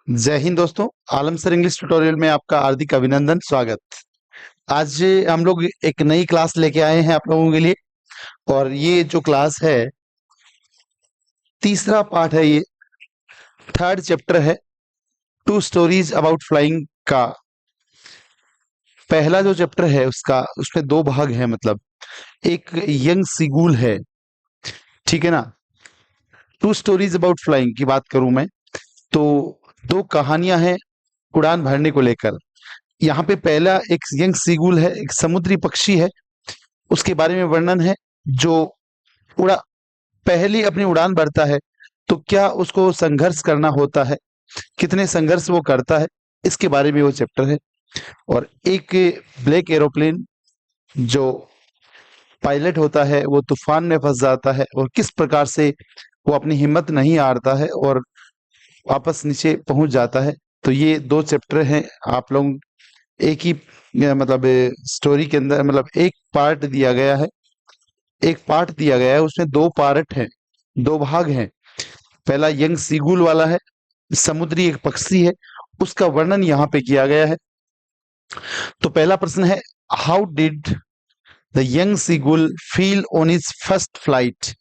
जय हिंद दोस्तों। आलम sir English tutorial में आपका हार्दिक अभिनंदन, स्वागत। आज हम लोग एक नई क्लास लेके आए हैं आप लोगों के लिए। और ये जो क्लास है, तीसरा पार्ट है, ये थर्ड चैप्टर है, टू स्टोरीज अबाउट फ्लाइंग का। पहला जो चैप्टर है उसका, उसमें दो भाग है। मतलब एक यंग सीगुल है, ठीक है ना। टू स्टोरीज अबाउट फ्लाइंग की बात करूं मैं तो दो कहानियां हैं उड़ान भरने को लेकर। यहाँ पे पहला एक यंग सीगुल है, एक समुद्री पक्षी है, उसके बारे में वर्णन है। जो उड़ा पहली अपनी उड़ान भरता है तो क्या उसको संघर्ष करना होता है, कितने संघर्ष वो करता है, इसके बारे में वो चैप्टर है। और एक ब्लैक एरोप्लेन, जो पायलट होता है, वो तूफान में फंस जाता है और किस प्रकार से वो अपनी हिम्मत नहीं हारता है और वापस नीचे पहुंच जाता है। तो ये दो चैप्टर हैं। आप लोग एक ही मतलब स्टोरी के अंदर, मतलब एक पार्ट दिया गया है, उसमें दो पार्ट हैं, दो भाग हैं। पहला यंग सीगुल वाला है, समुद्री एक पक्षी है, उसका वर्णन यहाँ पे किया गया है। तो पहला प्रश्न है, how did the young seagull feel on his first flight.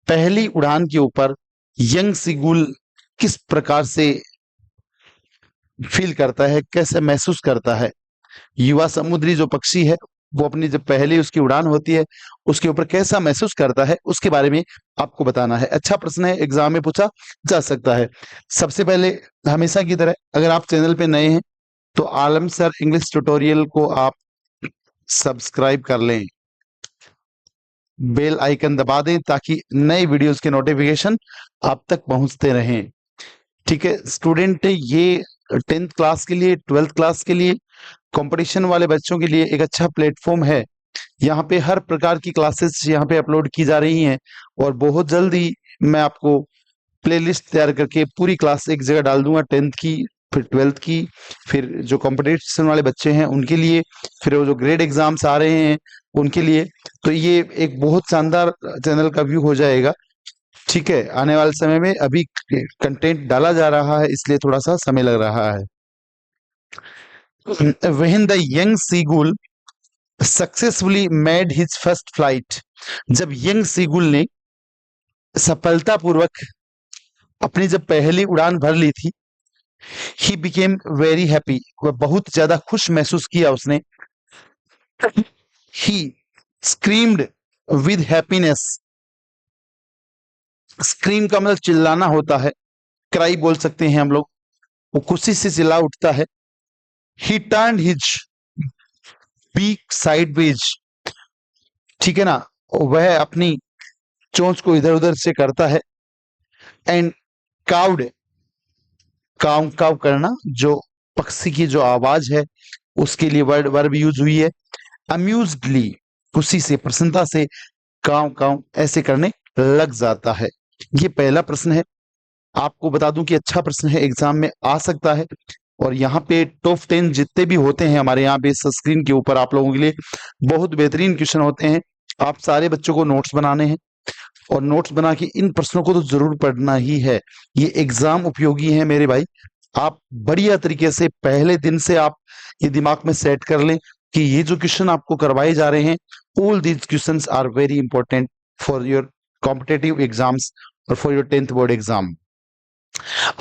पहली उड़ान के ऊपर यंग सीगुल किस प्रकार से फील करता है, कैसे महसूस करता है। युवा समुद्री जो पक्षी है, वो अपनी जब पहली उसकी उड़ान होती है, उसके ऊपर कैसा महसूस करता है, उसके बारे में आपको बताना है। अच्छा प्रश्न है, एग्जाम में पूछा जा सकता है। सबसे पहले, हमेशा की तरह, अगर आप चैनल पे नए हैं तो आलम सर इंग्लिश ट्यूटोरियल को आप सब्सक्राइब कर लें, बेल आइकन दबा दें ताकि नए वीडियोस के नोटिफिकेशन आप तक पहुंचते रहें। ठीक है स्टूडेंट, ये 10th क्लास के लिए, 12th क्लास के लिए, कंपटीशन वाले बच्चों के लिए एक अच्छा प्लेटफॉर्म है। यहाँ पे हर प्रकार की क्लासेस यहाँ पे अपलोड की जा रही हैं और बहुत जल्दी मैं आपको प्लेलिस्ट तैयार करके पूरी क्लास एक जगह डाल दूंगा। 10th की, फिर 12th की, फिर जो कंपटीशन वाले बच्चे हैं उनके लिए, फिर वो जो ग्रेड एग्जाम्स आ रहे हैं उनके लिए। तो ये एक बहुत शानदार चैनल का व्यू हो जाएगा। ठीक है, आने वाले समय में अभी कंटेंट डाला जा रहा है, इसलिए थोड़ा सा समय लग रहा है। When the young seagull successfully made his first flight, जब यंग सीगुल ने सफलतापूर्वक अपनी जब पहली उड़ान भर ली थी, ही बिकेम वेरी हैप्पी, वह बहुत ज्यादा खुश महसूस किया उसने। ही स्क्रीम्ड विद हैप्पीनेस, स्क्रीम का मतलब चिल्लाना होता है, क्राई बोल सकते हैं हम लोग। वो खुशी से चिल्ला उठता है। He turn his beak sideways, ठीक है ना, वह अपनी चोंच को इधर उधर से करता है। एंड काउड, काव काव करना, जो पक्षी की जो आवाज है उसके लिए वर्ब यूज हुई है। अम्यूज्डली, खुशी से, प्रसन्नता से काव काव ऐसे करने लग जाता है। ये पहला प्रश्न है। आपको बता दूं कि अच्छा प्रश्न है, एग्जाम में आ सकता है। और यहाँ पे टॉप 10 जितने भी होते हैं हमारे यहाँ पे स्क्रीन के ऊपर, आप लोगों के लिए बहुत बेहतरीन क्वेश्चन होते हैं। आप सारे बच्चों को नोट्स बनाने हैं और नोट्स बना के इन प्रश्नों को तो जरूर पढ़ना ही है। ये एग्जाम उपयोगी है मेरे भाई। आप बढ़िया तरीके से पहले दिन से आप ये दिमाग में सेट कर लें कि ये जो क्वेश्चन आपको करवाए जा रहे हैं, all these questions are very important for your competitive exams और for your 10th board exam.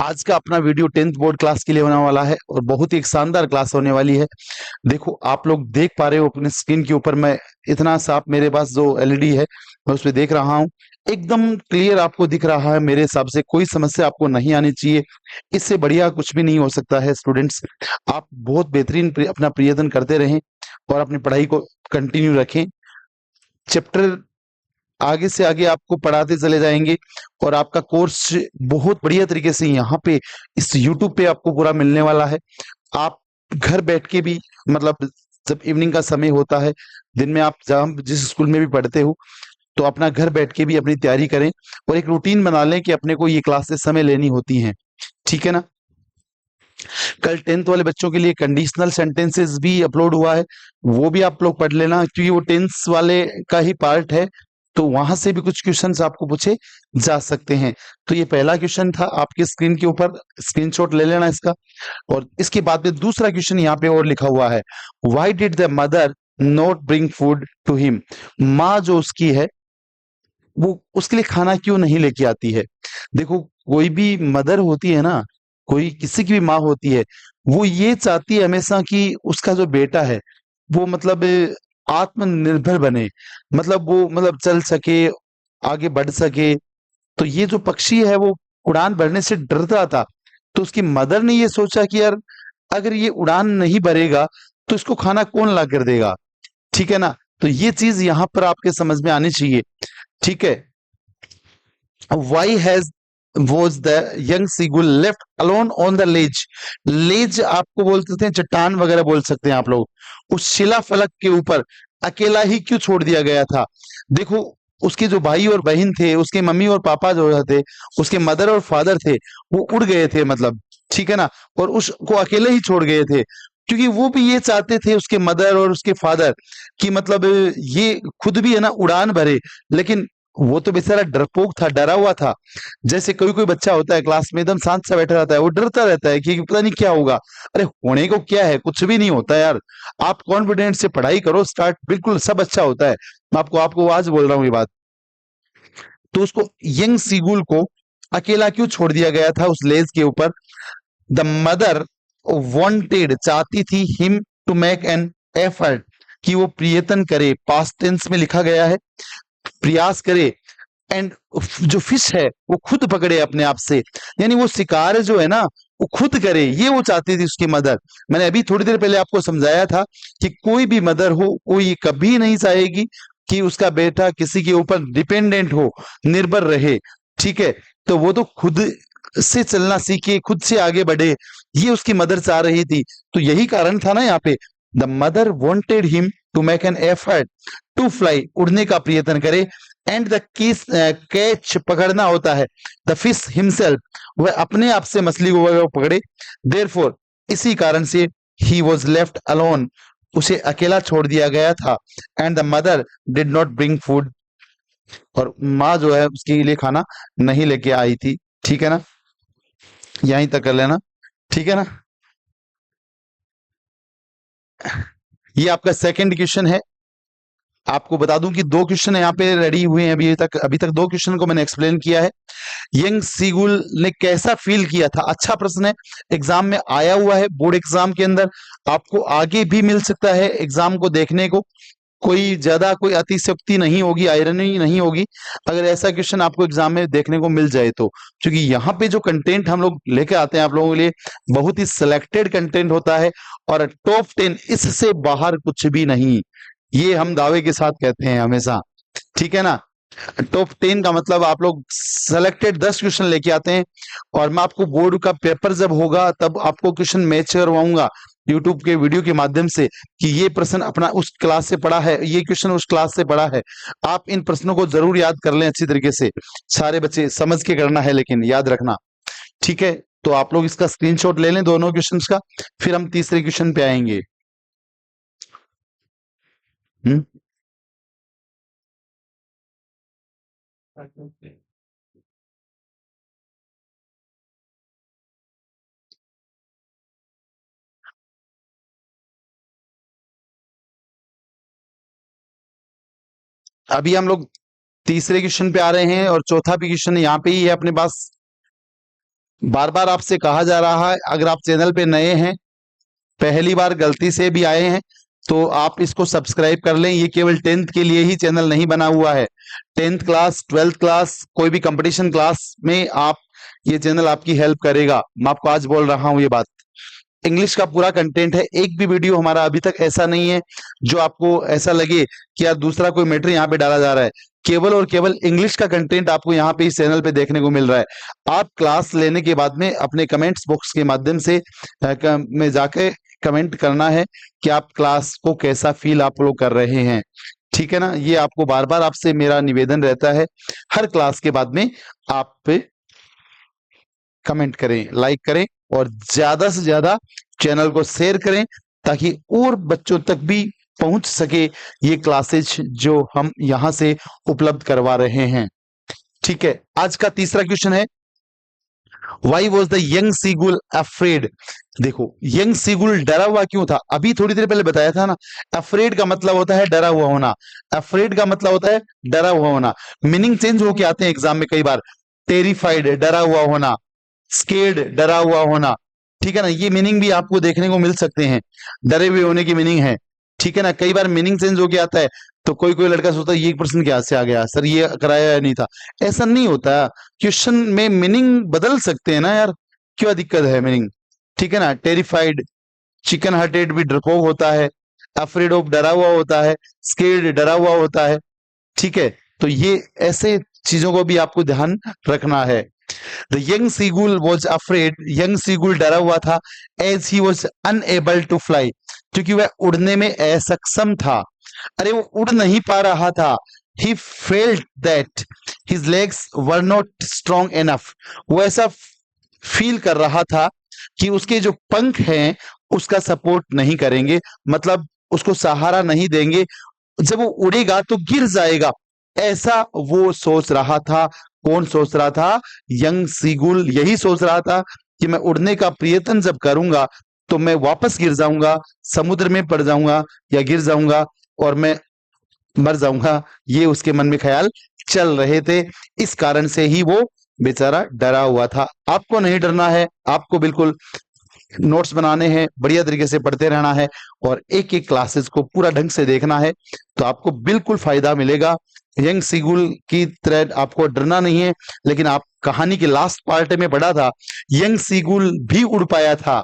आज का अपना वीडियो 10th बोर्ड क्लास के लिए होने वाला है और बहुत ही एक शानदार क्लास होने वाली है। देखो, आप लोग देख पा रहे हो अपने स्क्रीन के ऊपर, मैं इतना साफ, मेरे पास जो एलईडी है मैं उस पर देख रहा हूँ, एकदम क्लियर आपको दिख रहा है। मेरे हिसाब से कोई समस्या आपको नहीं आनी चाहिए। इससे बढ़िया कुछ भी नहीं हो सकता है। स्टूडेंट्स, आप बहुत बेहतरीन अपना प्रयत्न करते रहें और अपनी पढ़ाई को कंटिन्यू रखें। चैप्टर आगे से आगे आपको पढ़ाते चले जाएंगे और आपका कोर्स बहुत बढ़िया तरीके से यहाँ पे इस यूट्यूब पे आपको पूरा मिलने वाला है। आप घर बैठ के भी, मतलब जब इवनिंग का समय होता है, दिन में आप जहाँ जिस स्कूल में भी पढ़ते हो, तो अपना घर बैठ के भी अपनी तैयारी करें और एक रूटीन बना लें कि अपने को ये क्लासेस समय लेनी होती हैं। ठीक है ना। कल 10th वाले बच्चों के लिए कंडीशनल सेंटेंसेस भी अपलोड हुआ है, वो भी आप लोग पढ़ लेना, क्योंकि वो 10th वाले का ही पार्ट है। तो वहां से भी कुछ क्वेश्चंस आपको पूछे जा सकते हैं। तो ये पहला क्वेश्चन था, आपके स्क्रीन के ऊपर स्क्रीनशॉट ले लेना इसका। और इसके बाद में दूसरा क्वेश्चन यहाँ पे और लिखा हुआ है, why did the mother not bring food to him. माँ जो उसकी है वो उसके लिए खाना क्यों नहीं लेके आती है। देखो, कोई भी मदर होती है ना, कोई किसी की भी माँ होती है, वो ये चाहती है हमेशा कि उसका जो बेटा है वो मतलब आत्मनिर्भर बने, मतलब वो मतलब चल सके, आगे बढ़ सके। तो ये जो पक्षी है वो उड़ान भरने से डरता था। तो उसकी मदर ने ये सोचा कि यार अगर ये उड़ान नहीं भरेगा तो इसको खाना कौन ला कर देगा। ठीक है ना, तो ये चीज यहां पर आपके समझ में आनी चाहिए। ठीक है, why has was the young seagull left alone on the ledge. Ledge आपको बोल सकते हैं, चट्टान वगैरह बोल सकते हैं आप लोग। उस शिला फलक के ऊपर अकेला ही क्यों छोड़ दिया गया था। देखो, उसके जो भाई और बहन थे, उसके मम्मी और पापा जो थे, उसके मदर और फादर थे, वो उड़ गए थे मतलब। ठीक है ना, और उसको अकेले ही छोड़ गए थे, क्योंकि वो भी ये चाहते थे, उसके मदर और उसके फादर, कि मतलब ये खुद भी है ना उड़ान भरे। लेकिन वो तो बेचारा डरपोक था, डरा हुआ था। जैसे कोई कोई बच्चा होता है क्लास में एकदम शांत सा बैठा रहता है, वो डरता रहता है कि पता नहीं क्या होगा। अरे होने को क्या है, कुछ भी नहीं होता यार। आप कॉन्फिडेंस से पढ़ाई करो, स्टार्ट, बिल्कुल सब अच्छा होता है। मैं आपको आपको आज बोल रहा हूँ ये बात। तो उसको, यंग सीगुल को अकेला क्यों छोड़ दिया गया था उस लेज के ऊपर। द मदर वांटेड, चाहती थी, him to make an effort, कि वो प्रयत्न करे, पास्ट टेंस में लिखा गया है, प्रयास करे। एंड जो फिश है वो खुद पकड़े अपने आप से, यानी वो शिकार जो है ना वो खुद करे, ये वो चाहती थी उसकी मदर। मैंने अभी थोड़ी देर पहले आपको समझाया था कि कोई भी मदर हो, वो ये कभी नहीं चाहेगी कि उसका बेटा किसी के ऊपर डिपेंडेंट हो, निर्भर रहे। ठीक है, तो वो तो खुद से चलना सीखे, खुद से आगे बढ़े, ये उसकी मदर चाह रही थी। तो यही कारण था ना यहाँ पे, the mother wanted him to make an effort to fly, उड़ने का प्रयत्न करे। एंड द किस, कैच पकड़ना होता है, द फिश हिमसेल्फ, वह अपने आप से मछली को वह पकड़े। देयरफॉर, इसी कारण से, ही वॉज लेफ्ट अलोन, उसे अकेला छोड़ दिया गया था। And the mother did not bring food, और माँ जो है उसके लिए खाना नहीं लेके आई थी। ठीक है ना, यहीं तक कर लेना। ठीक है ना, ये आपका सेकंड क्वेश्चन है। आपको बता दूं कि दो क्वेश्चन यहाँ पे रेडी हुए हैं अभी तक दो क्वेश्चन को मैंने एक्सप्लेन किया है। यंग सीगुल ने कैसा फील किया था, अच्छा प्रश्न है, एग्जाम में आया हुआ है, बोर्ड एग्जाम के अंदर। आपको आगे भी मिल सकता है एग्जाम को देखने को, कोई ज्यादा कोई अतिशयोक्ति नहीं होगी, आयरनी नहीं होगी अगर ऐसा क्वेश्चन आपको एग्जाम में देखने को मिल जाए तो। क्योंकि यहाँ पे जो कंटेंट हम लोग लेके आते हैं आप लोगों के लिए, बहुत ही सिलेक्टेड कंटेंट होता है, और टॉप 10 इससे बाहर कुछ भी नहीं, ये हम दावे के साथ कहते हैं हमेशा। ठीक है ना, टॉप 10 का मतलब आप लोग सेलेक्टेड 10 क्वेश्चन लेके आते हैं, और मैं आपको बोर्ड का पेपर जब होगा तब आपको क्वेश्चन मैच करवाऊंगा यूट्यूब के वीडियो के माध्यम से, कि ये प्रश्न अपना उस क्लास से पढ़ा है, ये क्वेश्चन उस क्लास से पढ़ा है। आप इन प्रश्नों को जरूर याद कर लें अच्छी तरीके से, सारे बच्चे समझ के करना है, लेकिन याद रखना। ठीक है, तो आप लोग इसका स्क्रीनशॉट ले लें दोनों क्वेश्चंस का, फिर हम तीसरे क्वेश्चन पे आएंगे। हम्म अभी हम लोग तीसरे क्वेश्चन पे आ रहे हैं, और चौथा भी क्वेश्चन यहाँ पे ही है अपने पास। बार बार आपसे कहा जा रहा है, अगर आप चैनल पे नए हैं, पहली बार गलती से भी आए हैं, तो आप इसको सब्सक्राइब कर लें। ये केवल 10th के लिए ही चैनल नहीं बना हुआ है, 10th क्लास, 12th क्लास, कोई भी कंपटीशन क्लास में आप, ये चैनल आपकी हेल्प करेगा। मैं आपको आज बोल रहा हूं ये बात। इंग्लिश का पूरा कंटेंट है, एक भी वीडियो हमारा अभी तक ऐसा नहीं है जो आपको ऐसा लगे कि यार दूसरा कोई मैटर यहाँ पे डाला जा रहा है। केवल और केवल इंग्लिश का कंटेंट आपको यहाँ पे इस चैनल पे देखने को मिल रहा है। आप क्लास लेने के बाद में अपने कमेंट्स बॉक्स के माध्यम से में जाके कमेंट करना है कि आप क्लास को कैसा फील आप लोग कर रहे हैं। ठीक है ना, ये आपको बार बार आपसे मेरा निवेदन रहता है, हर क्लास के बाद में आप कमेंट करें, लाइक करें, और ज्यादा से ज्यादा चैनल को शेयर करें, ताकि और बच्चों तक भी पहुंच सके ये क्लासेज जो हम यहां से उपलब्ध करवा रहे हैं। ठीक है, आज का तीसरा क्वेश्चन है, why was the young seagull afraid. देखो, यंग सीगुल डरा हुआ क्यों था? अभी थोड़ी देर पहले बताया था ना, अफ्रेड का मतलब होता है डरा हुआ होना, अफ्रेड का मतलब होता है डरा हुआ होना। मीनिंग चेंज होके आते हैं एग्जाम में कई बार। टेरिफाइड डरा हुआ होना, स्केर्ड डरा हुआ होना। ठीक है ना, ये मीनिंग भी आपको देखने को मिल सकते हैं, डरे हुए होने की मीनिंग है। ठीक है ना, कई बार मीनिंग चेंज होके आता है, तो कोई कोई लड़का सोचता है ये प्रश्न क्या से आ गया सर, ये कराया या नहीं था। ऐसा नहीं होता, क्वेश्चन में मीनिंग बदल सकते हैं ना यार, क्या दिक्कत है मीनिंग। ठीक है ना, टेरिफाइड, चिकन हार्टेड भी डरपोक होता है, अफ्रेड ऑफ डरा हुआ होता है, स्केर्ड डरा हुआ होता है। ठीक है, तो ये ऐसे चीजों को भी आपको ध्यान रखना है। The young seagull was afraid, young seagull डरा हुआ था, as he was unable to fly, क्योंकि वह उड़ने में असक्षम था। अरे वो उड़ नहीं पा रहा था। He felt that his legs were not strong enough, वो ऐसा फील कर रहा था कि उसके जो पंख हैं उसका सपोर्ट नहीं करेंगे, मतलब उसको सहारा नहीं देंगे, जब वो उड़ेगा तो गिर जाएगा, ऐसा वो सोच रहा था। कौन सोच रहा था? यंग सीगुल यही सोच रहा था कि मैं उड़ने का प्रयत्न जब करूंगा तो मैं वापस गिर जाऊंगा, समुद्र में पड़ जाऊंगा या गिर जाऊंगा और मैं मर जाऊंगा। ये उसके मन में ख्याल चल रहे थे, इस कारण से ही वो बेचारा डरा हुआ था। आपको नहीं डरना है, आपको बिल्कुल नोट्स बनाने हैं, बढ़िया तरीके से पढ़ते रहना है और एक एक क्लासेस को पूरा ढंग से देखना है, तो आपको बिल्कुल फायदा मिलेगा। यंग सीगुल की तरह आपको डरना नहीं है, लेकिन आप कहानी के लास्ट पार्ट में पढ़ा था यंग सीगुल भी उड़ पाया था।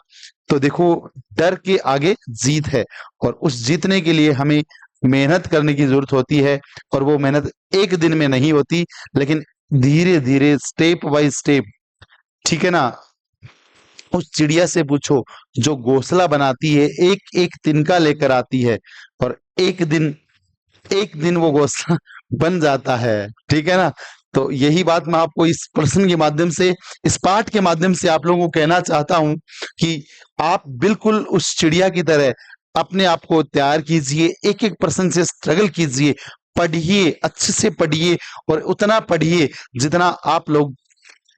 तो देखो, डर के आगे जीत है और उस जीतने के लिए हमें मेहनत करने की जरूरत होती है, और वो मेहनत एक दिन में नहीं होती, लेकिन धीरे धीरे स्टेप बाय स्टेप। ठीक है ना, उस चिड़िया से पूछो जो घोंसला बनाती है, एक एक तिनका लेकर आती है और एक दिन वो घोंसला बन जाता है। ठीक है ना, तो यही बात मैं आपको इस प्रश्न के माध्यम से, इस पाठ के माध्यम से आप लोगों को कहना चाहता हूं कि आप बिल्कुल उस चिड़िया की तरह अपने आप को तैयार कीजिए, एक एक प्रश्न से स्ट्रगल कीजिए, पढ़िए, अच्छे से पढ़िए और उतना पढ़िए जितना आप लोग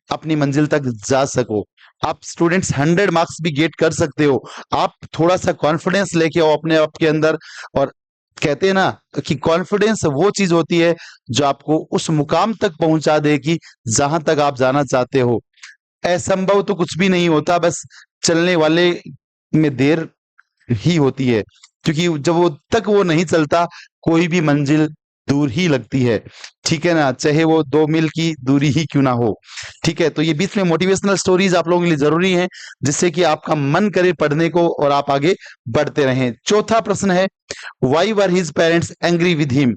अपनी मंजिल तक जा सको। आप स्टूडेंट्स 100 मार्क्स भी गेट कर सकते हो। आप थोड़ा सा कॉन्फिडेंस लेके आओ अपने आप के अंदर, और कहते हैं ना कि कॉन्फिडेंस वो चीज होती है जो आपको उस मुकाम तक पहुंचा देगी जहां तक आप जाना चाहते हो। असंभव तो कुछ भी नहीं होता, बस चलने वाले में देर ही होती है, क्योंकि जब वो तक वो नहीं चलता, कोई भी मंजिल दूर ही लगती है। ठीक है ना, चाहे वो 2 मील की दूरी ही क्यों ना हो। ठीक है, तो ये बीच में मोटिवेशनल स्टोरीज आप लोगों के लिए जरूरी हैं, जिससे कि आपका मन करे पढ़ने को और आप आगे बढ़ते रहें। चौथा प्रश्न है, why were his parents angry with him.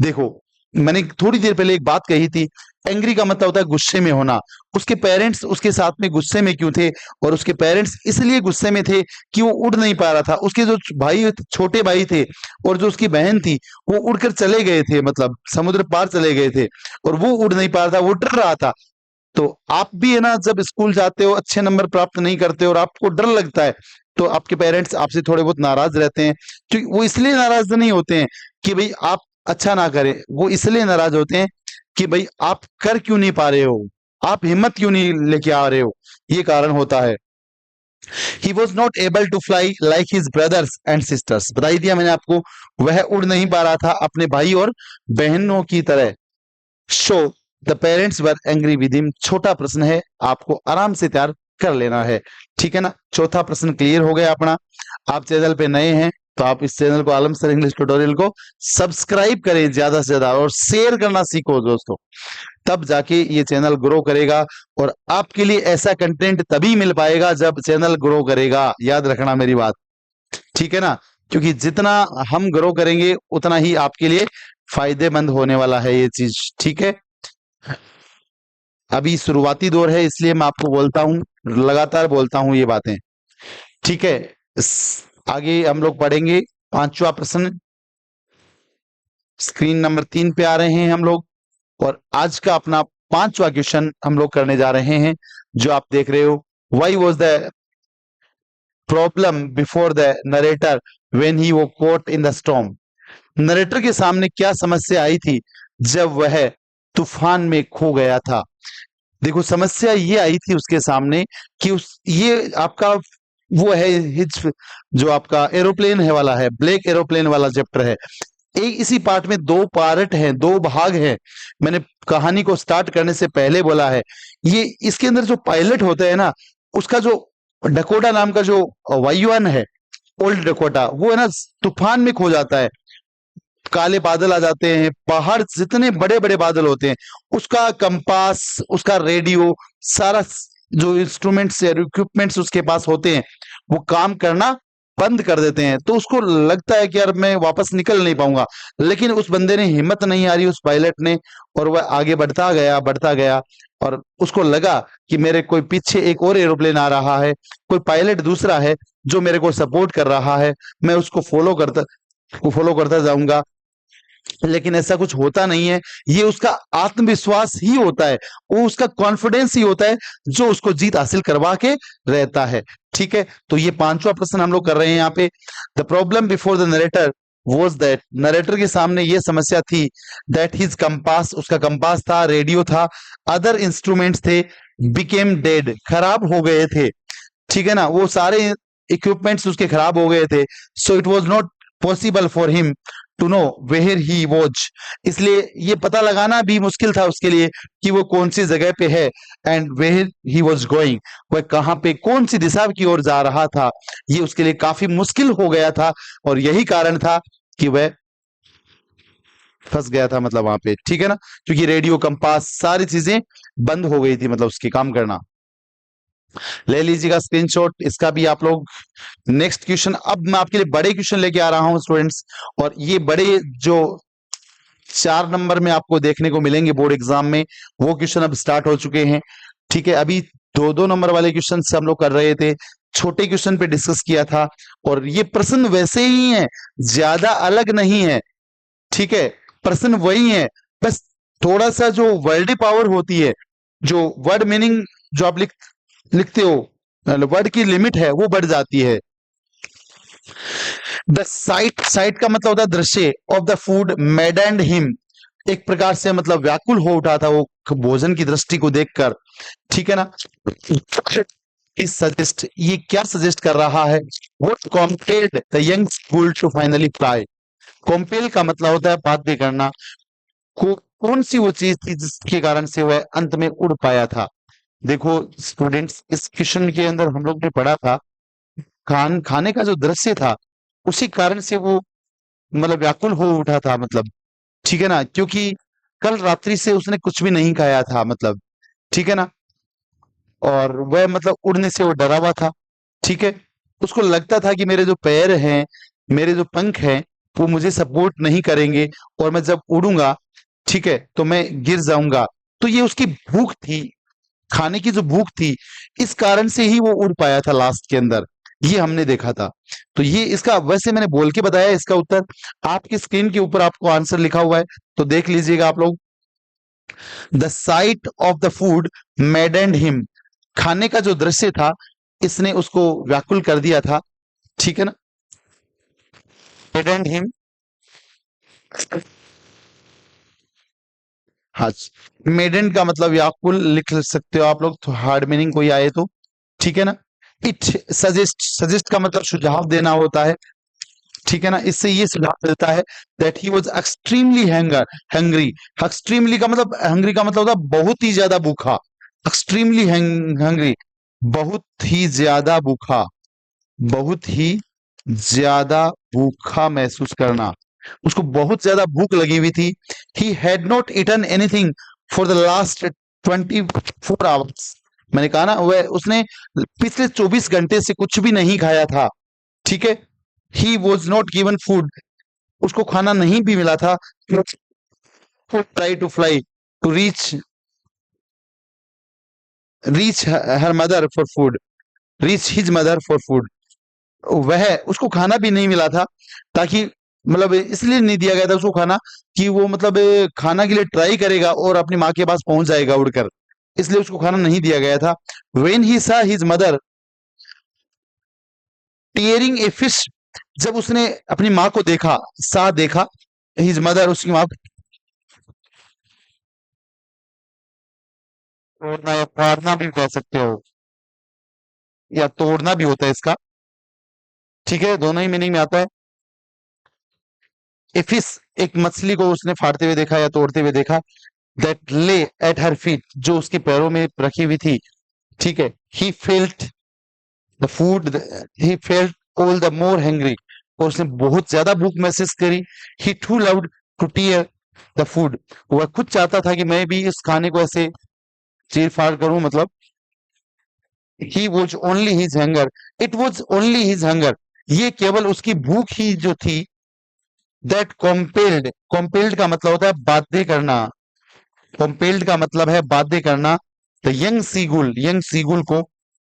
देखो, मैंने थोड़ी देर पहले एक बात कही थी, एंग्री का मतलब होता है गुस्से में होना। उसके पेरेंट्स उसके साथ में गुस्से में क्यों थे? और उसके पेरेंट्स इसलिए गुस्से में थे कि वो उड़ नहीं पा रहा था। उसके जो भाई, छोटे भाई थे और जो उसकी बहन थी, वो उड़कर चले गए थे, मतलब समुद्र पार चले गए थे, और वो उड़ नहीं पा रहा था, वो डर रहा था। तो आप भी है ना, जब स्कूल जाते हो, अच्छे नंबर प्राप्त नहीं करते और आपको डर लगता है, तो आपके पेरेंट्स आपसे थोड़े बहुत नाराज रहते हैं। क्योंकि वो इसलिए नाराज नहीं होते हैं कि भाई आप अच्छा ना करें, वो इसलिए नाराज होते हैं कि भाई आप कर क्यों नहीं पा रहे हो, आप हिम्मत क्यों नहीं लेके आ रहे हो, ये कारण होता है। He was not able to fly like his brothers and sisters, बता ही दिया मैंने आपको, वह उड़ नहीं पा रहा था अपने भाई और बहनों की तरह। Show the parents were angry with him, छोटा प्रश्न है, आपको आराम से तैयार कर लेना है। ठीक है ना, चौथा प्रश्न क्लियर हो गया अपना। आप चैनल पे नए हैं तो आप इस चैनल को, आलम सर इंग्लिश ट्यूटोरियल को सब्सक्राइब करें ज्यादा से ज्यादा, और शेयर करना सीखो दोस्तों, तब जाके ये चैनल ग्रो करेगा। और आपके लिए ऐसा कंटेंट तभी मिल पाएगा जब चैनल ग्रो करेगा, याद रखना मेरी बात। ठीक है ना, क्योंकि जितना हम ग्रो करेंगे उतना ही आपके लिए फायदेमंद होने वाला है ये चीज। ठीक है, अभी शुरुआती दौर है, इसलिए मैं आपको बोलता हूं, लगातार बोलता हूं ये बातें। ठीक है, आगे हम लोग पढ़ेंगे पांचवा प्रश्न, स्क्रीन नंबर 3 पे आ रहे हैं हम लोग, और आज का अपना पांचवा क्वेश्चन हम लोग करने जा रहे हैं, जो आप देख रहे हो, why was the problem before the narrator when he was caught in the storm. Narrator के सामने क्या समस्या आई थी जब वह तूफान में खो गया था? देखो समस्या ये आई थी उसके सामने कि ये आपका वो है हिज, जो आपका एरोप्लेन है वाला है, ब्लैक एरोप्लेन वाला चैप्टर है। एक इसी पार्ट में दो पार्ट हैं, दो भाग हैं। मैंने कहानी को स्टार्ट करने से पहले बोला है, ये इसके अंदर जो पायलट होता है ना, उसका जो डकोटा नाम का जो वायुयान है, ओल्ड डकोटा, वो है ना तूफान में खो जाता है। काले बादल आ जाते हैं, पहाड़ जितने बड़े बड़े बादल होते हैं, उसका कंपास, उसका रेडियो, सारा जो इंस्ट्रूमेंट्स या इक्विपमेंट्स उसके पास होते हैं वो काम करना बंद कर देते हैं। तो उसको लगता है कि यार मैं वापस निकल नहीं पाऊंगा, लेकिन उस बंदे ने हिम्मत नहीं हारी, उस पायलट ने, और वह आगे बढ़ता गया और उसको लगा कि मेरे कोई पीछे एक और एरोप्लेन आ रहा है, कोई पायलट दूसरा है जो मेरे को सपोर्ट कर रहा है, मैं उसको फॉलो करता जाऊंगा। लेकिन ऐसा कुछ होता नहीं है। ये उसका आत्मविश्वास ही होता है, वो उसका कॉन्फिडेंस ही होता है जो उसको जीत हासिल करवा के रहता है। ठीक है, तो ये पांचवा प्रश्न हम लोग कर रहे हैं यहाँ पे। The problem before the narrator was that, narrator के सामने ये समस्या थी दैट हिज कंपास, उसका कंपास था, रेडियो था, अदर इंस्ट्रूमेंट्स थे, बिकेम डेड, खराब हो गए थे। ठीक है ना, वो सारे इक्विपमेंट्स उसके खराब हो गए थे। So it was not possible for him to know where he was, इसलिए ये पता लगाना भी मुश्किल था उसके लिए कि वो कौन सी जगह पे है, and where he was going, वह कहाँ पे कौन सी दिशा की ओर जा रहा था, ये उसके लिए काफी मुश्किल हो गया था। और यही कारण था कि वह फंस गया था, मतलब वहां पे। ठीक है ना, क्योंकि रेडियो, कंपास, सारी चीजें बंद हो गई थी, मतलब उसकी काम करना। ले लीजिएगा स्क्रीनशॉट इसका भी आप लोग। नेक्स्ट क्वेश्चन, अब मैं आपके लिए बड़े क्वेश्चन लेके आ रहा हूं स्टूडेंट्स, और ये बड़े जो 4 नंबर में आपको देखने को मिलेंगे बोर्ड एग्जाम में, वो क्वेश्चन अब स्टार्ट हो चुके हैं। ठीक है, अभी 2-2 नंबर वाले क्वेश्चन से हम लोग कर रहे थे, छोटे क्वेश्चन पे डिस्कस किया था, और ये प्रश्न वैसे ही है, ज्यादा अलग नहीं है। ठीक है, प्रश्न वही है, बस थोड़ा सा जो वर्ड पावर होती है, जो वर्ड मीनिंग जो आप लिखते हो, वर्ड की लिमिट है वो बढ़ जाती है। द साइट का मतलब होता है दृश्य, ऑफ द फूड मैडेंड हिम, एक प्रकार से मतलब व्याकुल हो उठा था वो भोजन की दृष्टि को देखकर। ठीक है ना, इस सजेस्ट, ये क्या सजेस्ट कर रहा है, what compelled the young bull to finally fly. Compel का मतलब होता है बाध्य करना, कौन सी वो चीज थी जिसके कारण से वह अंत में उड़ पाया था। देखो स्टूडेंट्स, इस क्वेश्चन के अंदर हम लोग ने पढ़ा था, खाने का जो दृश्य था उसी कारण से वो मतलब व्याकुल हो उठा था, मतलब। ठीक है ना, क्योंकि कल रात्रि से उसने कुछ भी नहीं खाया था, मतलब। ठीक है ना, और वह मतलब उड़ने से वो डरा हुआ था। ठीक है, उसको लगता था कि मेरे जो पैर हैं, मेरे जो पंख हैं, वो मुझे सपोर्ट नहीं करेंगे, और मैं जब उड़ूंगा, ठीक है, तो मैं गिर जाऊंगा। तो ये उसकी भूख थी, खाने की जो भूख थी, इस कारण से ही वो उड़ पाया था लास्ट के अंदर, ये हमने देखा था। तो ये इसका, वैसे मैंने बोल के बताया, इसका उत्तर आपकी स्क्रीन के ऊपर आपको आंसर लिखा हुआ है, तो देख लीजिएगा आप लोग। The site of the food मैडेंड him, खाने का जो दृश्य था इसने उसको व्याकुल कर दिया था। ठीक है ना, मैडेंड हिम, हाँ, मेडेंट का मतलब व्याकुल लिख सकते हो आप लोग, तो हार्ड मीनिंग कोई आए तो। ठीक है ना, इट सजेस्ट का मतलब सुझाव देना होता है। ठीक है ना, इससे ये सुझाव मिलता है that he was extremely hungry. Extremely का मतलब, हंग्री का मतलब होता है बहुत ही ज्यादा भूखा। एक्सट्रीमली हंग्री, बहुत ही ज्यादा भूखा, बहुत ही ज्यादा भूखा महसूस करना, उसको बहुत ज्यादा भूख लगी हुई थी। He had not eaten anything for the last 24 hours, मैंने कहा ना, वह उसने पिछले 24 घंटे से कुछ भी नहीं खाया था। ठीक है, he was not given food, उसको खाना नहीं भी मिला था। Try to fly to reach her mother for food, reach his mother for food, वह उसको खाना भी नहीं मिला था, ताकि मतलब इसलिए नहीं दिया गया था उसको खाना कि वो मतलब खाना के लिए ट्राई करेगा और अपनी माँ के पास पहुंच जाएगा उड़कर, इसलिए उसको खाना नहीं दिया गया था। व्हेन ही सा his mother tearing a fish जब उसने अपनी माँ को देखा, सा देखा, हिज मदर, उसकी माँ तोड़ना या फाड़ना भी कह सकते हो, या तोड़ना भी होता है इसका। ठीक है, दोनों ही मीनिंग में आता है। ए फिश, एक मछली को उसने फाड़ते हुए देखा या तोड़ते हुए देखा। दैट ले एट हर फीट, जो उसके पैरों में रखी हुई थी। ठीक है, he felt the food, he felt all the more hungry, और उसने बहुत ज्यादा भूख महसूस करी। He too loved to tear the food, वह खुद चाहता था कि मैं भी इस खाने को ऐसे चीर फाड़ करूं, मतलब he was only his hunger, it was only his hunger, ये केवल उसकी भूख ही जो थी। दैट कॉम्पेल्ड, कॉम्पेल्ड का मतलब होता है बाध्य करना, कॉम्पेल्ड का मतलब है बाध्य करना। The young seagull, young seagull को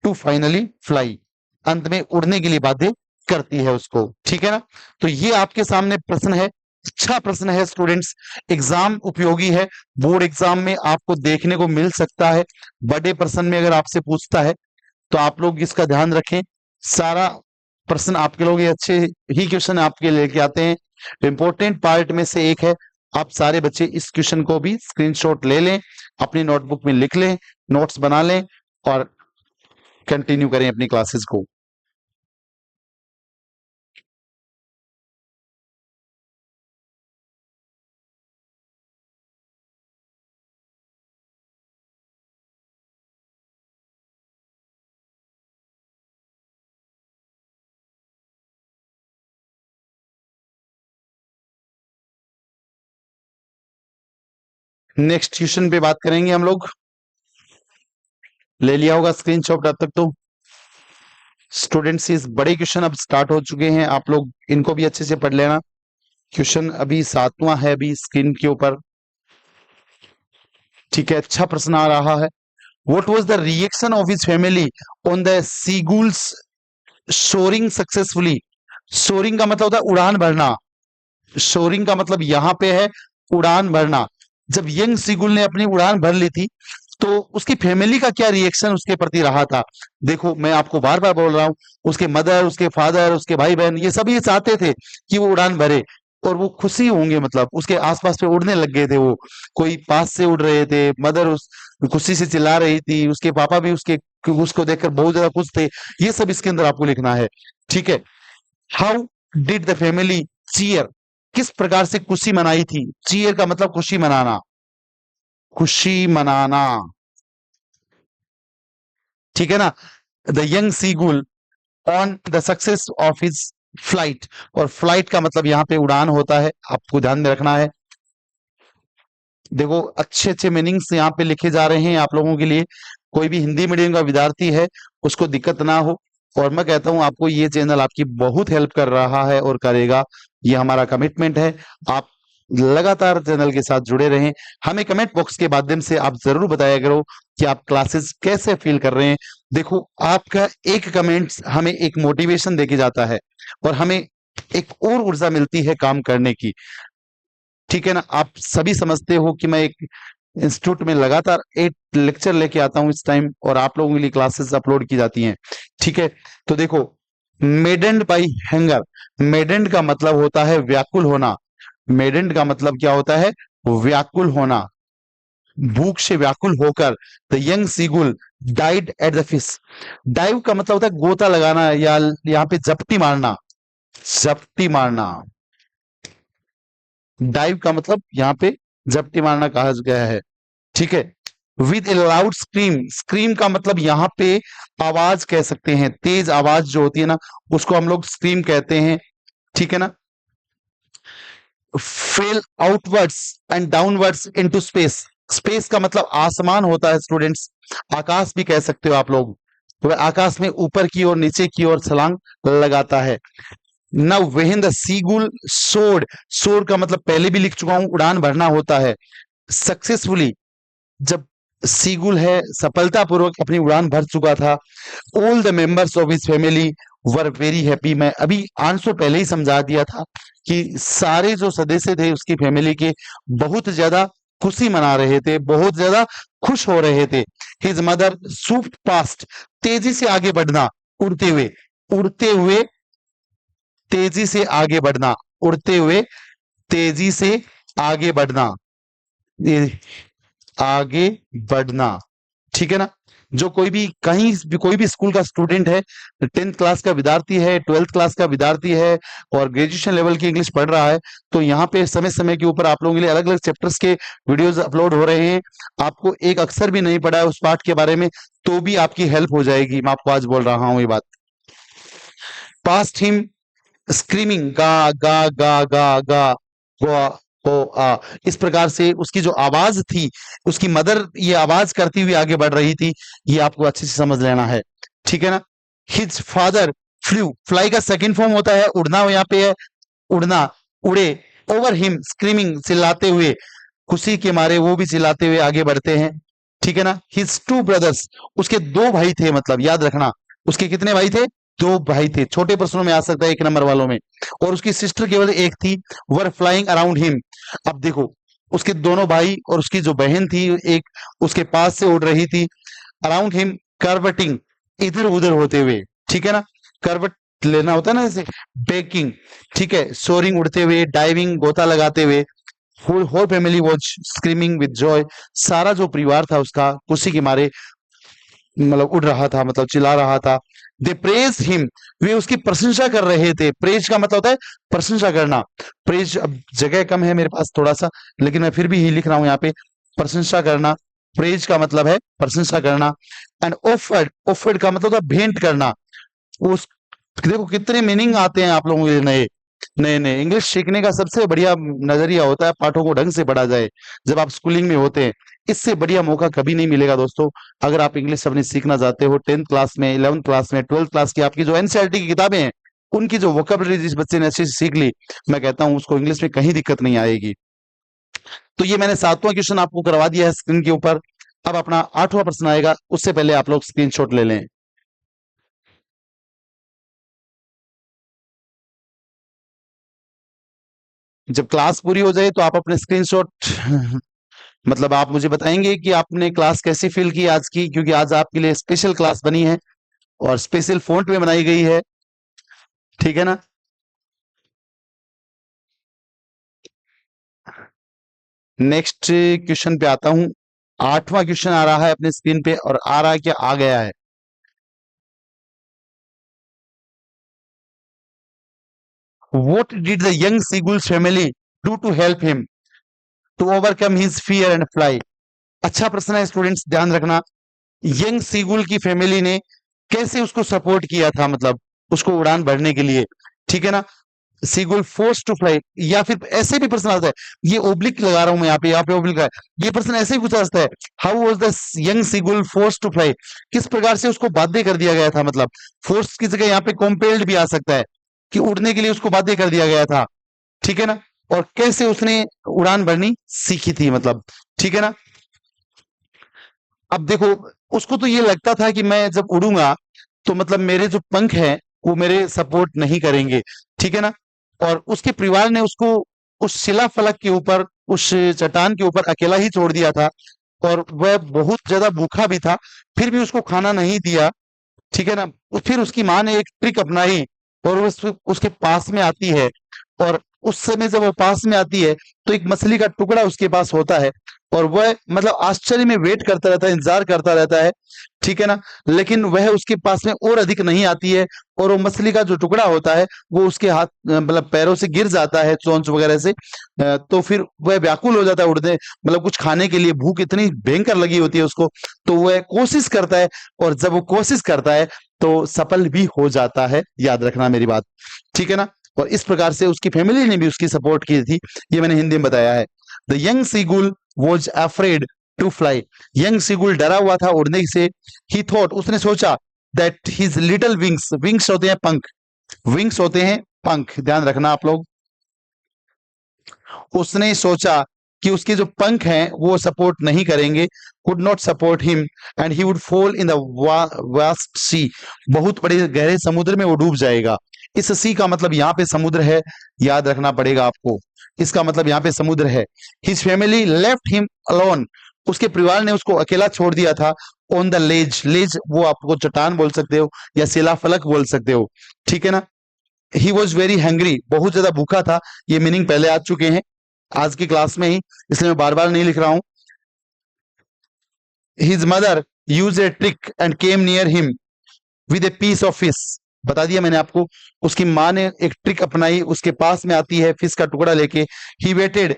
टू फाइनली फ्लाई, अंत में उड़ने के लिए बाध्य करती है उसको। ठीक है ना, तो ये आपके सामने प्रश्न है। अच्छा प्रश्न है स्टूडेंट्स, एग्जाम उपयोगी है, बोर्ड एग्जाम में आपको देखने को मिल सकता है। बड़े प्रश्न में अगर आपसे पूछता है तो आप लोग इसका ध्यान रखें। सारा प्रश्न आपके लोग ये अच्छे ही क्वेश्चन आपके लेके आते हैं। इंपॉर्टेंट पार्ट में से एक है, आप सारे बच्चे इस क्वेश्चन को भी स्क्रीनशॉट ले लें, अपनी नोटबुक में लिख लें, नोट्स बना लें और कंटिन्यू करें अपनी क्लासेस को। नेक्स्ट क्वेश्चन पे बात करेंगे हम लोग। ले लिया होगा स्क्रीनशॉट अब तक तो स्टूडेंट्स, इस बड़े क्वेश्चन अब स्टार्ट हो चुके हैं, आप लोग इनको भी अच्छे से पढ़ लेना। क्वेश्चन अभी 7वां है अभी स्क्रीन के ऊपर। ठीक है, अच्छा प्रश्न आ रहा है। What was the reaction of his family on the seagulls soaring successfully? Soaring का मतलब होता है उड़ान भरना, सोरिंग का मतलब यहां पे है उड़ान भरना। जब यंग सीगुल ने अपनी उड़ान भर ली थी तो उसकी फैमिली का क्या रिएक्शन उसके प्रति रहा था। देखो मैं आपको बार बार बोल रहा हूं, उसके मदर, उसके फादर, उसके भाई बहन, ये सब ये चाहते थे कि वो उड़ान भरे और वो खुशी होंगे, मतलब उसके आसपास पे उड़ने लग गए थे। वो कोई पास से उड़ रहे थे, मदर उस खुशी से चिल्ला रही थी, उसके पापा भी उसको देखकर बहुत ज्यादा खुश थे। ये सब इसके अंदर आपको लिखना है। ठीक है, how did the family cheer, किस प्रकार से खुशी मनाई थी। चीयर का मतलब खुशी मनाना, खुशी मनाना। ठीक है ना, the young seagull on the success of his flight, और फ्लाइट का मतलब यहां पे उड़ान होता है, आपको ध्यान में रखना है। देखो अच्छे अच्छे मीनिंग्स यहाँ पे लिखे जा रहे हैं आप लोगों के लिए, कोई भी हिंदी मीडियम का विद्यार्थी है उसको दिक्कत ना हो। और मैं कहता हूं आपको ये चैनल आपकी बहुत हेल्प कर रहा है और करेगा, ये हमारा कमिटमेंट है। आप लगातार चैनल के साथ जुड़े रहें, हमें कमेंट बॉक्स के माध्यम से आप जरूर बताया करो कि आप क्लासेस कैसे फील कर रहे हैं। देखो आपका एक कमेंट हमें एक मोटिवेशन देके जाता है और हमें एक और ऊर्जा मिलती है काम करने की। ठीक है ना, आप सभी समझते हो कि मैं एक इंस्टीट्यूट में लगातार 8 लेक्चर लेके आता हूं इस टाइम, और आप लोगों के लिए क्लासेस अपलोड की जाती हैं। ठीक है, तो देखो मेडेंड बाई हैंगर, मेडेंड का मतलब होता है व्याकुल होना, मेडेंड का मतलब क्या होता है, व्याकुल होना, भूख से व्याकुल होकर। The young seagull died eight the fish, dive का मतलब होता है गोता लगाना या यहाँ पे जपटी मारना, जपटी मारना। डाइव का मतलब यहाँ पे झपटी मारना कहा गया है। ठीक है, with A loud scream, scream का मतलब यहाँ पे आवाज कह सकते हैं, तेज आवाज जो होती है ना उसको हम लोग स्क्रीम कहते हैं। ठीक है ना, fail outwards and downwards into space, space का मतलब आसमान होता है स्टूडेंट्स, आकाश भी कह सकते हो आप लोग। तो आकाश में ऊपर की ओर नीचे की ओर छलांग लगाता है। नाउ वेन द सीगुल सोड, सोड का मतलब पहले भी लिख चुका हूं, उड़ान भरना होता है। सक्सेसफुली, जब सीगुल है सफलतापूर्वक अपनी उड़ान भर चुका था। All the members of his family were very happy, मैं अभी आंसर पहले ही समझा दिया था कि सारे जो सदस्य थे उसकी फैमिली के बहुत ज्यादा खुशी मना रहे थे, बहुत ज्यादा खुश हो रहे थे। हिज मदर सूफ्ट पास्ट, तेजी से आगे बढ़ना, उड़ते हुए, उड़ते हुए तेजी से आगे बढ़ना, उड़ते हुए तेजी से आगे बढ़ना, ये आगे बढ़ना, ठीक है ना। जो कोई भी कहीं भी कोई भी स्कूल का स्टूडेंट है, 10th क्लास का विद्यार्थी है, 12th क्लास का विद्यार्थी है और ग्रेजुएशन लेवल की इंग्लिश पढ़ रहा है, तो यहाँ पे समय समय के ऊपर आप लोगों के लिए अलग अलग चैप्टर्स के वीडियोस अपलोड हो रहे हैं। आपको एक अक्षर भी नहीं पड़ा है उस पाठ के बारे में, तो भी आपकी हेल्प हो जाएगी। मैं आपको आज बोल रहा हूँ ये बात। पास्ट हिम स्क्रीमिंग, गा गा गा गा गा, गो ओ आ, इस प्रकार से उसकी जो आवाज थी, उसकी मदर ये आवाज करती हुई आगे बढ़ रही थी, ये आपको अच्छे से समझ लेना है, ठीक है ना। हिज फादर फ्लू, फ्लाई का सेकंड फॉर्म होता है उड़ना, यहाँ पे है उड़ना, उड़े, ओवर हिम स्क्रीमिंग, चिल्लाते हुए, खुशी के मारे वो भी चिल्लाते हुए आगे बढ़ते हैं, ठीक है ना। हिज टू ब्रदर्स, उसके दो भाई थे, मतलब याद रखना, उसके कितने भाई थे, दो भाई थे। छोटे प्रश्नों में आ सकता है एक नंबर वालों में। और उसकी सिस्टर केवल एक थी, वर फ्लाइंग अराउंड हिम। अब देखो, उसके दोनों भाई और उसकी जो बहन थी एक, उसके पास से उड़ रही थी, अराउंड हिम कर्वटिंग, इधर उधर होते हुए, ठीक है ना। कर्वट लेना होता है ना जैसे, बेकिंग, ठीक है, सोरिंग उड़ते हुए, डाइविंग गोता लगाते हुए, whole whole family was screaming with joy, सारा जो परिवार था उसका खुशी के मारे मतलब उड़ रहा था, मतलब चिल्ला रहा था। दे प्रेज हिम, वे उसकी प्रशंसा कर रहे थे। प्रेज का मतलब होता है प्रशंसा करना। प्रेज, अब जगह कम है मेरे पास थोड़ा सा, लेकिन मैं फिर भी ही लिख रहा हूं यहाँ पे, प्रशंसा करना। प्रेज का मतलब है प्रशंसा करना। एंड ऑफर्ड, ऑफर्ड का मतलब होता है भेंट करना। उस, देखो कितने मीनिंग आते हैं आप लोगों के नए नए नए। इंग्लिश सीखने का सबसे बढ़िया नजरिया होता है पाठों को ढंग से पढ़ा जाए, जब आप स्कूलिंग में होते हैं। इससे बढ़िया मौका कभी नहीं मिलेगा दोस्तों। अगर आप इंग्लिश अपनी सीखना चाहते हो, 10th क्लास में, 11th क्लास में, 12th क्लास की आपकी जो एनसीईआरटी की किताबें हैं, उनकी जो वोकेबलरी जिस बच्चे ने अच्छे से सीख ली, मैं कहता हूं उसको इंग्लिश में कहीं दिक्कत नहीं आएगी। तो ये मैंने 7वां क्वेश्चन आपको करवा दिया है स्क्रीन के ऊपर। अब अपना 8वां प्रश्न आएगा, उससे पहले आप लोग स्क्रीनशॉट ले लें। जब क्लास पूरी हो जाए तो आप अपने स्क्रीनशॉट मतलब आप मुझे बताएंगे कि आपने क्लास कैसी फील की आज की, क्योंकि आज आपके लिए स्पेशल क्लास बनी है और स्पेशल फॉन्ट में बनाई गई है, ठीक है ना। नेक्स्ट क्वेश्चन पे आता हूं। 8वां क्वेश्चन आ रहा है अपने स्क्रीन पे, और आ रहा है क्या, आ गया है। What did the young seagull's family do to help him to overcome his fear and fly? अच्छा प्रश्न है स्टूडेंट्स, ध्यान रखना। यंग सीगुल की फैमिली ने कैसे उसको सपोर्ट किया था, मतलब उसको उड़ान भरने के लिए, ठीक है ना। सीगुल फोर्स टू फ्लाई, या फिर ऐसे भी प्रश्न आता है, ये ओब्लिक लगा रहा हूं मैं यहाँ पे ओब्लिक है, ये प्रश्न ऐसे ही पूछा जाता है, how was the young seagull forced to fly, किस प्रकार से उसको बाध्य कर दिया गया था, मतलब फोर्स की जगह यहाँ पे कॉम्पेल्ड भी आ सकता है, कि उड़ने के लिए उसको बाध्य कर दिया गया था, ठीक है ना। और कैसे उसने उड़ान भरनी सीखी थी, मतलब, ठीक है ना। अब देखो, उसको तो ये लगता था कि मैं जब उड़ूंगा तो मतलब मेरे जो पंख हैं वो मेरे सपोर्ट नहीं करेंगे, ठीक है ना। और उसके परिवार ने उसको उस शिला फलक के ऊपर, उस चट्टान के ऊपर अकेला ही छोड़ दिया था, और वह बहुत ज्यादा भूखा भी था, फिर भी उसको खाना नहीं दिया, ठीक है ना। फिर उसकी माँ ने एक ट्रिक अपनाई, और उसके पास में आती है, और उस समय जब वो पास में आती है तो एक मछली का टुकड़ा उसके पास होता है, और वह मतलब आश्चर्य में वेट करता रहता है, इंतजार करता रहता है, ठीक है ना। लेकिन वह उसके पास में और अधिक नहीं आती है, और वो मछली का जो टुकड़ा होता है वो उसके हाथ मतलब पैरों से गिर जाता है, चोंच वगैरह से। तो फिर वह व्याकुल हो जाता है उड़ने, मतलब कुछ खाने के लिए, भूख इतनी भयंकर लगी होती है उसको, तो वह कोशिश करता है, और जब वो कोशिश करता है तो सफल भी हो जाता है, याद रखना मेरी बात, ठीक है ना। और इस प्रकार से उसकी फैमिली ने भी उसकी सपोर्ट की थी, ये मैंने हिंदी में बताया है। The young seagull was afraid to fly, young seagull डरा हुआ था उड़ने से। ही थॉट, उसने सोचा, that his little wings, wings होते हैं पंख, विंग्स होते हैं पंख, ध्यान रखना आप लोग। उसने सोचा कि उसके जो पंख हैं वो सपोर्ट नहीं करेंगे, could not support him, and he would fall in the vast sea, बहुत बड़े गहरे समुद्र में वो डूब जाएगा। इस सी का मतलब यहाँ पे समुद्र है, याद रखना पड़ेगा आपको, इसका मतलब यहाँ पे समुद्र है। His family left him alone, उसके परिवार ने उसको अकेला छोड़ दिया था। ऑन द लेज, लेज वो आपको चट्टान बोल सकते हो या शिला फलक बोल सकते हो, ठीक है ना। ही वॉज वेरी हैंग्री, बहुत ज्यादा भूखा था। ये मीनिंग पहले आ चुके हैं आज की क्लास में ही, इसलिए मैं बार बार नहीं लिख रहा हूं। His mother use a trick and came near him with a piece of fish. बता दिया मैंने आपको, उसकी माँ ने एक ट्रिक अपनाई, उसके पास में आती है फिश का टुकड़ा लेके। He waited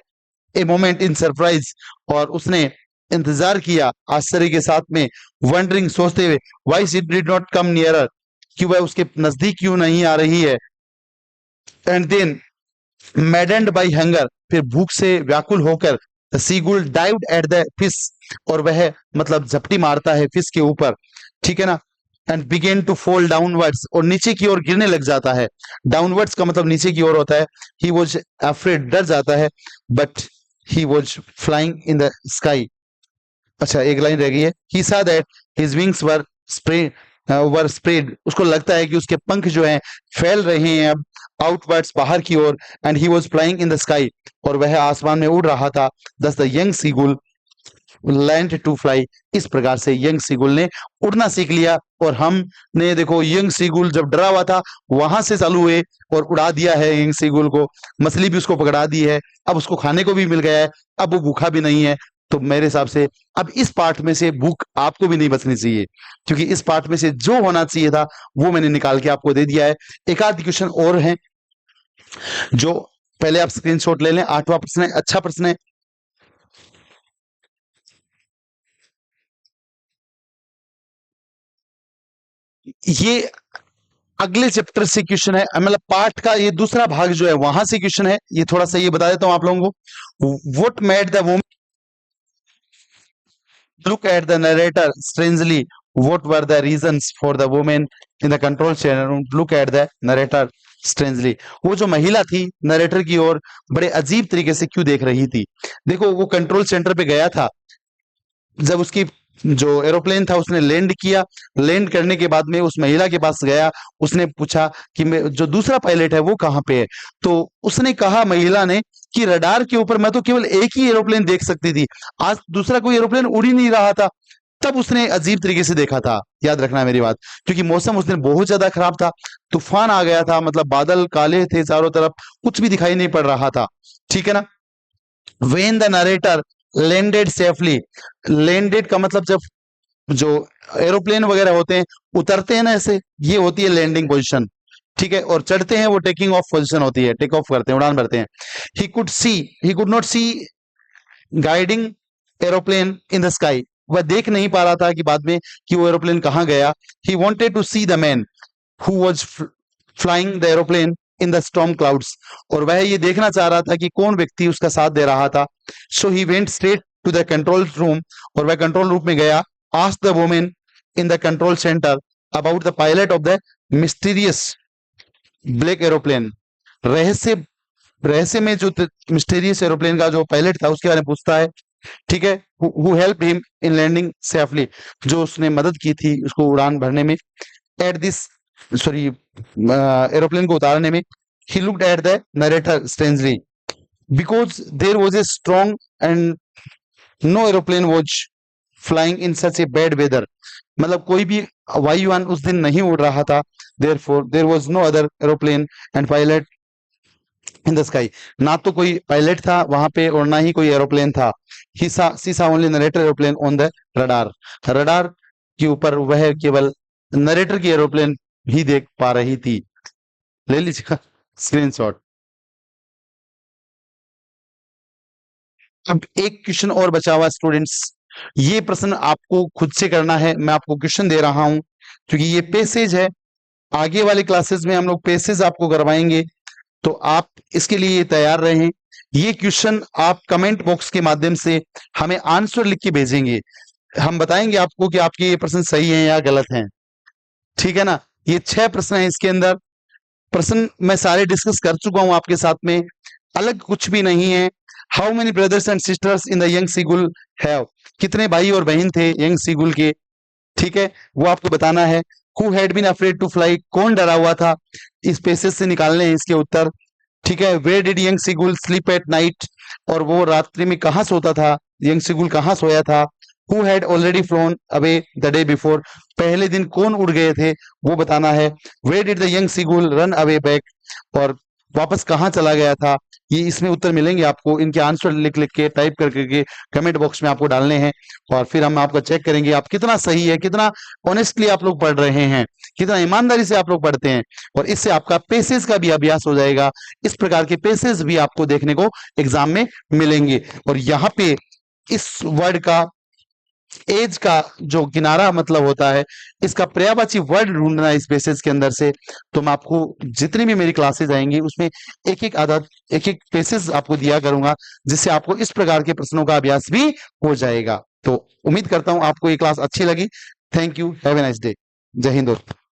a moment in surprise, और उसने इंतजार किया आश्चर्य के साथ में, वंडरिंग, सोचते हुए, why she did not come nearer, कि वह उसके नजदीक क्यों नहीं आ रही है। And then maddened by hunger, फिर भूख से व्याकुल होकर, the seagull dived at the fish, और वह मतलब झपटी मारता है फिश के ऊपर, ठीक है ना। And began to fall downwards, और नीचे की ओर गिरने लग जाता है। डाउनवर्ड्स का मतलब नीचे की ओर होता है। ही वॉज अफ्रेड, डर जाता है, but he was flying in the sky. अच्छा, एक लाइन रह गई है। ही सा that his wings were spread, उसको लगता है कि उसके पंख जो हैं फैल रहे हैं अब आउटवर्ड्स, बाहर की ओर। And he was flying in the sky, और वह आसमान में उड़ रहा था। Thus the young seagull learned to fly, इस प्रकार से यंग सीगुल ने उड़ना सीख लिया। और हमने देखो यंग सीगुल जब डरा हुआ था वहां से चालू हुए और उड़ा दिया है यंग सीगुल को। मछली भी उसको पकड़ा दी है, अब उसको खाने को भी मिल गया है, अब वो भूखा भी नहीं है। तो मेरे हिसाब से अब इस पार्ट में से भूख आपको भी नहीं बचनी चाहिए, क्योंकि इस पार्ट में से जो होना चाहिए था वो मैंने निकाल के आपको दे दिया है। एक आध क्वेश्चन और है जो पहले आप स्क्रीनशॉट ले लें। 8वां प्रश्न है, अच्छा प्रश्न है। ये अगले चैप्टर से क्वेश्चन है, मतलब पार्ट का ये दूसरा भाग जो है वहां से क्वेश्चन है। ये थोड़ा सा ये बता देता हूं आप लोगों को। What made the woman look at the narrator strangely, what were the reasons for the woman in the control center look at the narrator strangely। वो जो महिला थी नरेटर की ओर बड़े अजीब तरीके से क्यों देख रही थी। देखो वो कंट्रोल सेंटर पे गया था, जब उसकी जो एरोप्लेन था उसने लैंड किया, लैंड करने के बाद में उस महिला के पास गया, उसने पूछा कि जो दूसरा पायलट है वो कहाँ पे है। तो उसने कहा, महिला ने, कि रडार के ऊपर मैं तो केवल एक ही एरोप्लेन देख सकती थी, आज दूसरा कोई एरोप्लेन उड़ ही नहीं रहा था। तब उसने अजीब तरीके से देखा था। याद रखना मेरी बात, क्योंकि मौसम उस दिन बहुत ज्यादा खराब था, तूफान आ गया था, मतलब बादल काले थे चारों तरफ, कुछ भी दिखाई नहीं पड़ रहा था, ठीक है ना। When the narrator landed safely, landed का मतलब जब जो एरोप्लेन वगैरह होते हैं उतरते हैं ना ऐसे, ये होती है लैंडिंग पोजीशन, ठीक है। और चढ़ते हैं वो टेकिंग ऑफ पोजीशन होती है, टेक ऑफ करते हैं, उड़ान भरते हैं। He could not see guiding aeroplane in the sky, वह देख नहीं पा रहा था कि बाद में कि वो एरोप्लेन कहाँ गया। He wanted to see the man who was flying the aeroplane in the storm clouds, और वह ये देखना चाह रहा था कि कौन व्यक्ति उसका साथ दे रहा था। So he went straight to the control room, और वह कंट्रोल रूम में गया। Asked the women in the control centre about the pilot of the mysterious black aeroplane, रहस्य रहस्य में जो मिस्टीरियस एरोप्लेन का जो पायलट था उसके बारे में पूछता है, ठीक है। Who help him in landing safely, जो उसने मदद की थी उसको उड़ान भरने में, एट दिस सॉरी एरोप्लेन को उतारने में। He looked at the narrator strangely because there was a strong and no aeroplane was flying in such a bad weather, मतलब कोई भी वायुयान उस दिन नहीं उड़ रहा था। Therefore there was no other aeroplane and pilot in the sky, ना तो कोई पायलट था वहां पे और ना ही कोई एरोप्लेन था। सी सा only narrator aeroplane on the radar, radar के ऊपर वह केवल नरेटर की एरोप्लेन ही देख पा रही थी। ले लीजिएगा स्क्रीनशॉट। अब एक क्वेश्चन और बचा हुआ स्टूडेंट्स, ये प्रश्न आपको खुद से करना है, मैं आपको क्वेश्चन दे रहा हूं क्योंकि ये पैसेज है। आगे वाले क्लासेस में हम लोग पैसेज आपको करवाएंगे, तो आप इसके लिए तैयार रहें। ये क्वेश्चन आप कमेंट बॉक्स के माध्यम से हमें आंसर लिख के भेजेंगे, हम बताएंगे आपको कि आपके ये प्रश्न सही हैं या गलत हैं, ठीक है ना। ये 6 प्रश्न हैं इसके अंदर, प्रश्न मैं सारे डिस्कस कर चुका हूं आपके साथ में, अलग कुछ भी नहीं है। How many brothers and sisters in the young seagull have, कितने भाई और बहन थे यंग सीगुल के, ठीक है, वो आपको बताना है। Who had been afraid to fly, कौन डरा हुआ था, इस पैसेज से निकालने हैं इसके उत्तर, ठीक है। Where did young seagull sleep at night, और वो रात्रि में कहाँ सोता था, यंग सीगुल कहाँ सोया था। Who had already flown away the day before, पहले दिन कौन उड़ गए थे वो बताना है। Where did the young seagull run away back, और वापस कहाँ चला गया था, ये इसमें उत्तर मिलेंगे आपको। इनके आंसर लिख लिख के टाइप करके कमेंट बॉक्स में आपको डालने हैं, और फिर हम आपको चेक करेंगे आप कितना सही है, कितना ऑनेस्टली आप लोग पढ़ रहे हैं, कितना ईमानदारी से आप लोग पढ़ते हैं। और इससे आपका पेसेज का भी अभ्यास हो जाएगा। इस प्रकार के पेसेज भी आपको देखने को एग्जाम में मिलेंगे। और यहाँ पे इस वर्ड का एज का जो किनारा मतलब होता है, इसका पर्यायवाची वर्ड ढूंढना इस बेसिस के अंदर से। तो मैं आपको जितनी भी मेरी क्लासेस आएंगी उसमें एक एक आदत, एक एक पेसेस आपको दिया करूंगा, जिससे आपको इस प्रकार के प्रश्नों का अभ्यास भी हो जाएगा। तो उम्मीद करता हूं आपको ये क्लास अच्छी लगी। Thank you, have a nice day. जय हिंद दोस्तों।